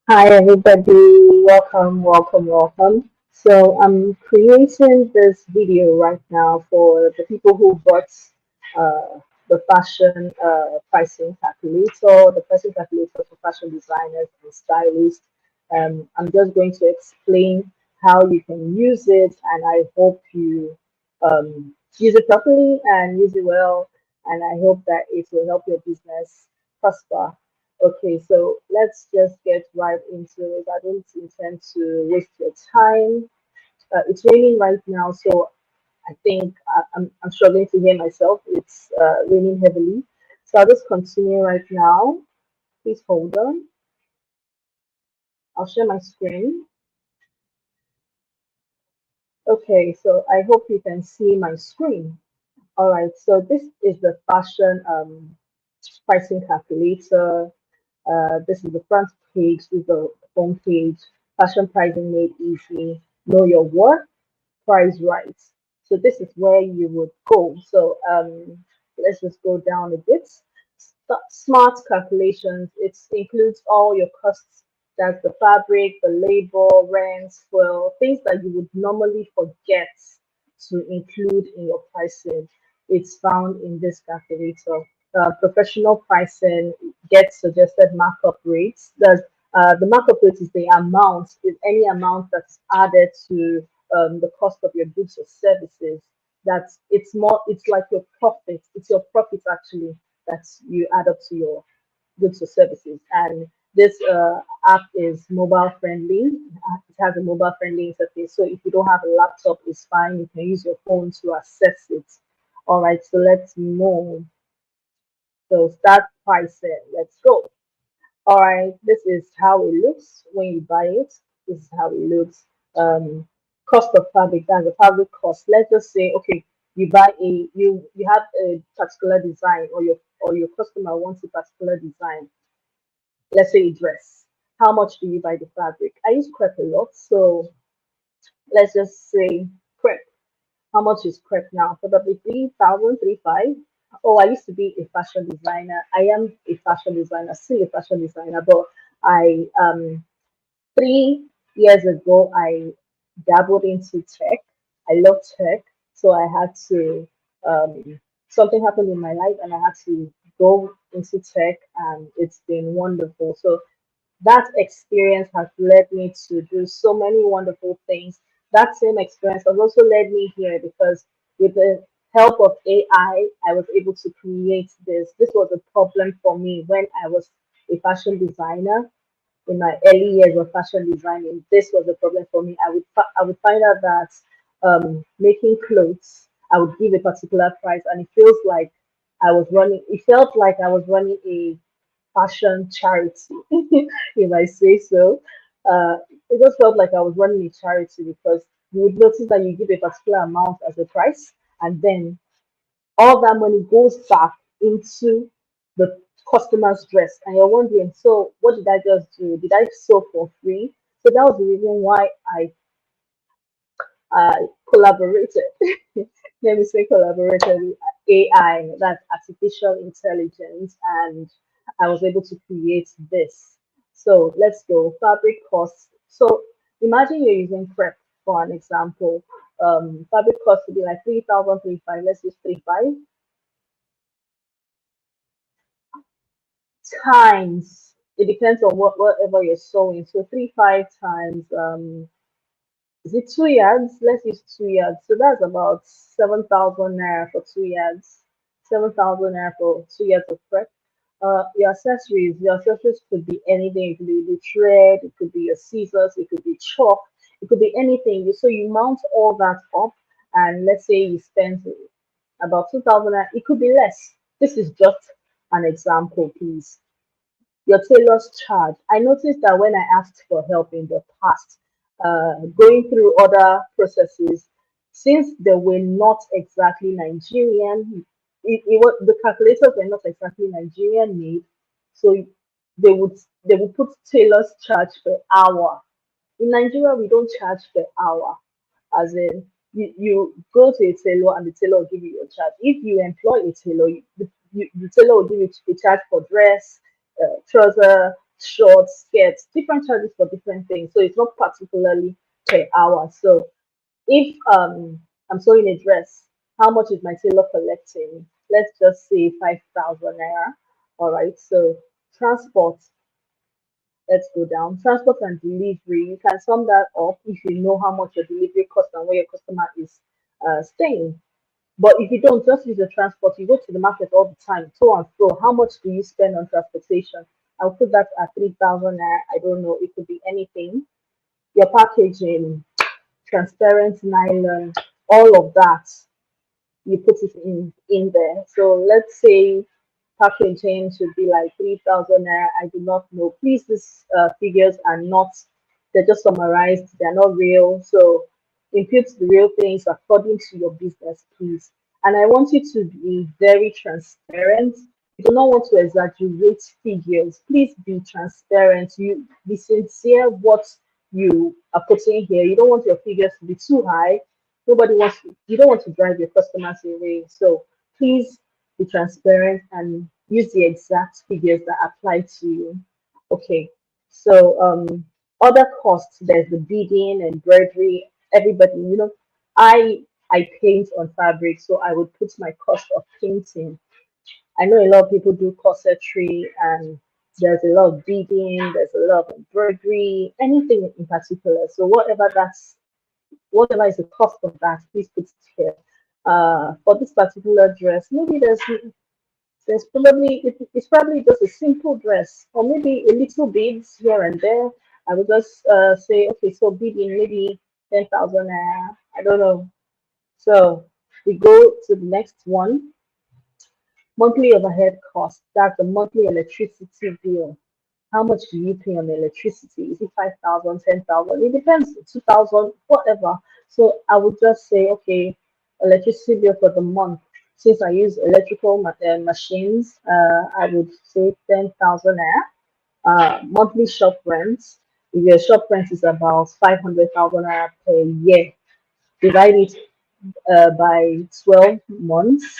Hi everybody, welcome, welcome, welcome. So I'm creating this video right now for the people who bought the fashion pricing calculator, the pricing calculator for fashion designers and stylists. I'm just going to explain how you can use it, and I hope you use it properly and use it well, and I hope that it will help your business prosper. Okay, so let's just get right into it. I don't intend to waste your time. It's raining right now, so I think I'm struggling to hear myself. It's raining heavily. So I'll just continue right now. Please hold on. I'll share my screen. Okay, so I hope you can see my screen. All right, so this is the fashion pricing calculator. This is the front page, this is the home page. Fashion pricing made easy. Know your worth, price right. So this is where you would go. So let's just go down a bit. Smart calculations. It includes all your costs. That's the fabric, the labor, rent, well, things that you would normally forget to include in your pricing. It's found in this calculator. Professional pricing gets suggested markup rates. The markup rate is the amount, is any amount that's added to the cost of your goods or services. That's it's like your profit. It's your profit actually that you add up to your goods or services. And this app is mobile friendly. It has a mobile friendly interface. So if you don't have a laptop, it's fine. You can use your phone to access it. All right, so let's move. So start pricing. Let's go. All right, this is how it looks when you buy it. This is how it looks. Cost of fabric, that's the fabric cost. Let's just say, okay, you buy you have a particular design, or your customer wants a particular design. Let's say a dress. How much do you buy the fabric? I use crepe a lot, so let's just say crepe. How much is crepe now? Probably 3,000, 3,500. Oh, I used to be a fashion designer. I am a fashion designer, still a fashion designer, but I 3 years ago I dabbled into tech. I love tech, so I had to something happened in my life and I had to go into tech, and it's been wonderful. So that experience has led me to do so many wonderful things. That same experience has also led me here because with the help of AI, I was able to create this. This was a problem for me when I was a fashion designer in my early years of fashion designing. This was a problem for me. I would find out that making clothes, I would give a particular price, and it feels like I was running. It felt like I was running a fashion charity, if I say so. Uh, it just felt like I was running a charity because you would notice that you give a particular amount as a price, and then all that money goes back into the customer's dress. And you're wondering, so what did I just do? Did I sew for free? So that was the reason why I collaborated. Let me say collaborated with AI, that's artificial intelligence, and I was able to create this. So let's go. Fabric costs. So imagine you're using prep for an example. Fabric cost would be like 3,000, 3,500. Let's use 3,500 times. It depends on whatever you're sewing. So 3,500 times is it 2 yards? Let's use 2 yards. So that's about 7,000 naira for 2 yards. 7,000 naira for 2 yards of prep. Your accessories could be anything. It could be the thread, it could be your scissors, it could be chalk, it could be anything. So you mount all that up, and let's say you spend about 2,000 naira. It could be less. This is just an example, please. Your tailor's charge. I noticed that when I asked for help in the past, going through other processes, since they were not exactly Nigerian, the calculators were not exactly Nigerian made, so they would put tailor's charge per hour. In Nigeria, we don't charge per hour, as in you go to a tailor and the tailor will give you your charge. If you employ a tailor, the tailor will give you a charge for dress, trouser, shorts, skirts, different charges for different things. So it's not particularly per hour. So if I'm sewing a dress, how much is my tailor collecting? Let's just say 5,000 naira. All right. So transport, let's go down. Transport and delivery. You can sum that up if you know how much your delivery costs and where your customer is staying. But if you don't, just use the transport. You go to the market all the time, to and fro. How much do you spend on transportation? I'll put that at 3,000 naira. I don't know. It could be anything. Your packaging, transparent nylon, all of that, you put it in there. So let's say packaging should be like 3,000 naira. I do not know. Please, these figures are not, they're just summarized. They're not real. So impute the real things according to your business, please. And I want you to be very transparent. You do not want to exaggerate figures. Please be transparent. You be sincere what you are putting here. You don't want your figures to be too high. Nobody wants to, you don't want to drive your customers away. So please be transparent and use the exact figures that apply to you. Okay, so other costs, there's the beading, embroidery, everybody, I paint on fabric, so I would put my cost of painting. I know a lot of people do corsetry and there's a lot of beading, there's a lot of embroidery, anything in particular. So whatever is the cost of that, please put it here. For this particular dress, maybe there's probably it's probably just a simple dress, or maybe a little beads here and there. I would just say, okay, so beading maybe 10,000. I don't know. So we go to the next one. Monthly overhead cost. That's the monthly electricity bill. How much do you pay on electricity? Is it 5,000, 10,000? It depends, 2,000, whatever. So I would just say, okay, electricity bill for the month. Since I use electrical machines, I would say 10,000 naira. Monthly shop rent. If your shop rent is about 500,000 naira per year, divide it by 12 months.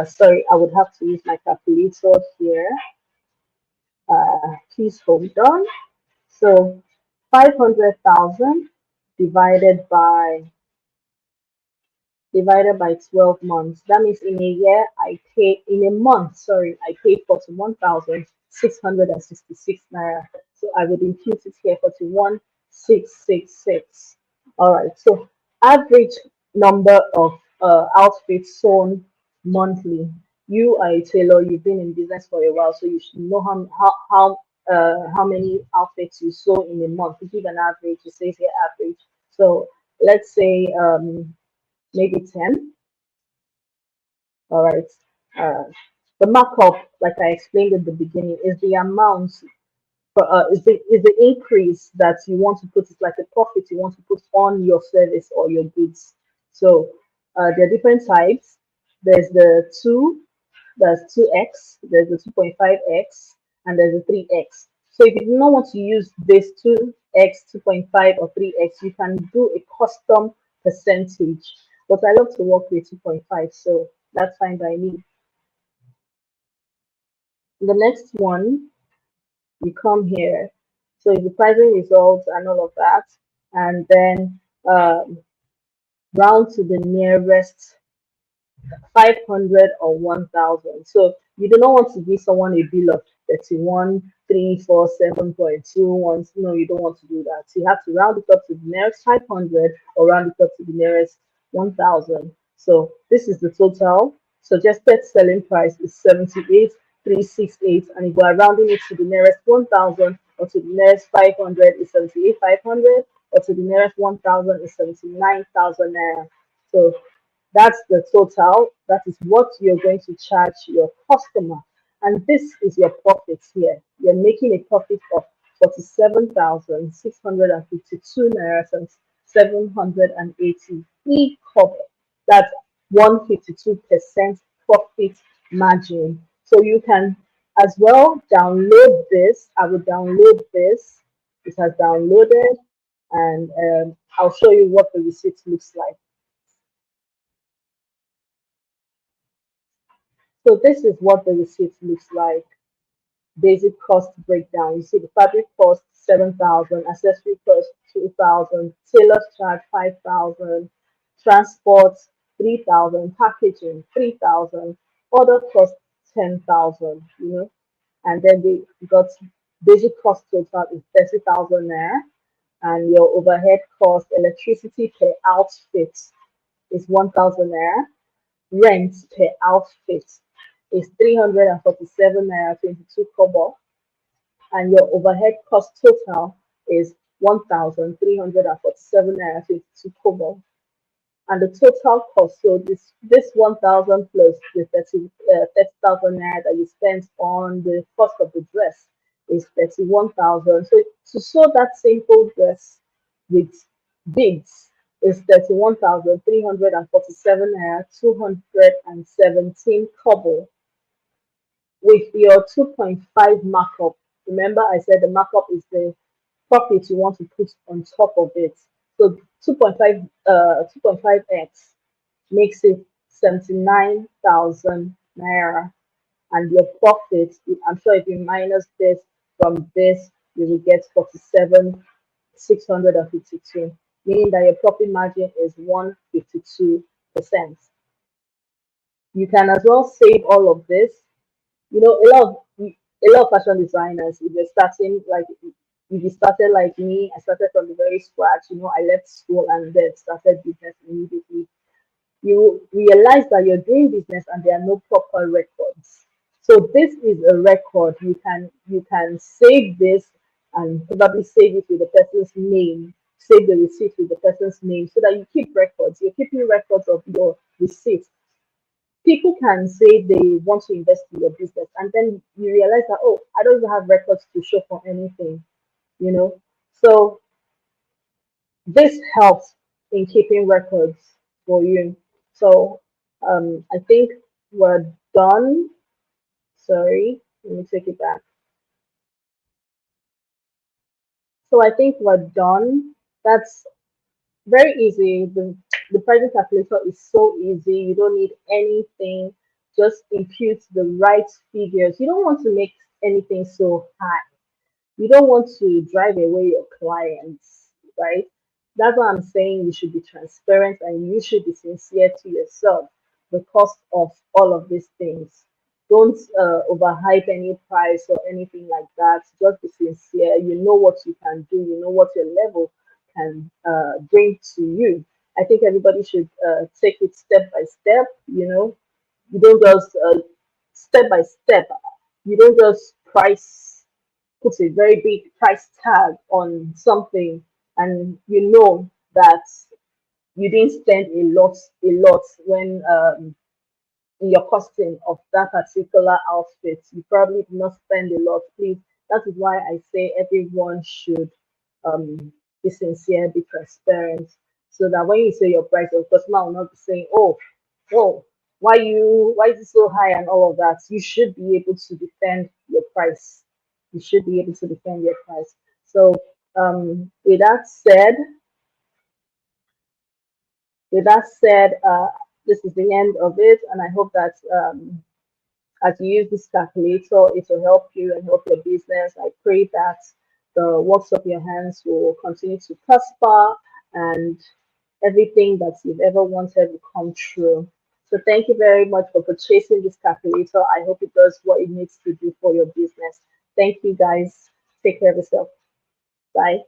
Sorry, I would have to use my calculator here. Please hold on. So 500,000 divided by 12 months. That means in a year I pay in a month, sorry, I pay 41,666 naira. So I would impute it here 41,666. All right. So average number of outfits sewn monthly. You are a tailor, you've been in business for a while, so you should know how many outfits you sew in a month. To give an average, it says here average. So let's say maybe 10. All right. Uh, the markup, like I explained at the beginning, is the amount, is the increase that you want to put. It's like a profit you want to put on your service or your goods. So there are different types. There's the 2, there's 2x, there's the 2.5x, and there's the 3x. So if you do not want to use this 2x, 2.5, or 3x, you can do a custom percentage. But I love to work with 2.5, so that's fine by me. The next one, you come here. So it's the pricing results and all of that. And then round to the nearest 500 or 1,000. So you do not want to give someone a bill of 31,347.21. No, you don't want to do that. So you have to round it up to the nearest 500 or round it up to the nearest 1,000. So this is the total. Suggested selling price is 78,368, and if we are rounding it to the nearest 1,000 or to the nearest 500 is 78,500, or to the nearest 1,000 is 79,000 naira. So that's the total. That is what you're going to charge your customer. And this is your profit here. You're making a profit of 47,652 naira and 783 kobo. That's 152% profit margin. So you can as well download this. I will download this. It has downloaded, and I'll show you what the receipt looks like. So this is what the receipt looks like. basic cost breakdown. You see the fabric cost 7,000, accessory cost 2,000, tailor's charge 5,000, transport 3,000, packaging 3,000, order cost 10,000. And then they got basic cost total is 30,000 naira, and your overhead cost, electricity per outfit is 1,000 naira, rent per outfit is 347 naira 22 kobo, and your overhead cost total is 1,347 naira 22 kobo. And the total cost, so this 1,000 plus the 30,000 naira that you spent on the cost of the dress is 31,000. So to sew that simple dress with beads is 31,347 naira 217 kobo with your 2.5 markup. Remember, I said the markup is the profit you want to put on top of it. So 2.5x makes it 79,000 naira. And your profit, I'm sure if you minus this from this, you will get 47,652, meaning that your profit margin is 152%. You can as well save all of this. A lot of fashion designers, if they're starting like if you started like me, I started from the very scratch. I left school and then started business immediately. You realize that you're doing business and there are no proper records. So this is a record. You can save this and probably save it with the person's name, save the receipt with the person's name so that you keep records. You're keeping records of your receipts. People can say they want to invest in your business and then you realize that, oh, I don't even have records to show for anything, you know. So this helps in keeping records for you. So I think we're done. Sorry, let me take it back. So I think we're done. That's very easy. The pricing calculator is so easy. You don't need anything. Just impute the right figures. You don't want to make anything so high. You don't want to drive away your clients, right? That's why I'm saying you should be transparent and you should be sincere to yourself. The cost of all of these things. Don't overhype any price or anything like that. Just be sincere. You know what you can do. You know what your level can bring to you. I think everybody should take it step by step. You don't just step by step. You don't just put a very big price tag on something and you know that you didn't spend a lot when in your costing of that particular outfit. You probably did not spend a lot. Please, that is why I say everyone should um, be sincere, be transparent, so that when you say your price, your customer will not be saying, "Oh, why is it so high?" and all of that. You should be able to defend your price. You should be able to defend your price. So, with that said, this is the end of it, and I hope that as you use this calculator, it will help you and help your business. I pray that the works of your hands will continue to prosper and everything that you've ever wanted will come true. So thank you very much for purchasing this calculator. I hope it does what it needs to do for your business. Thank you guys. Take care of yourself. Bye.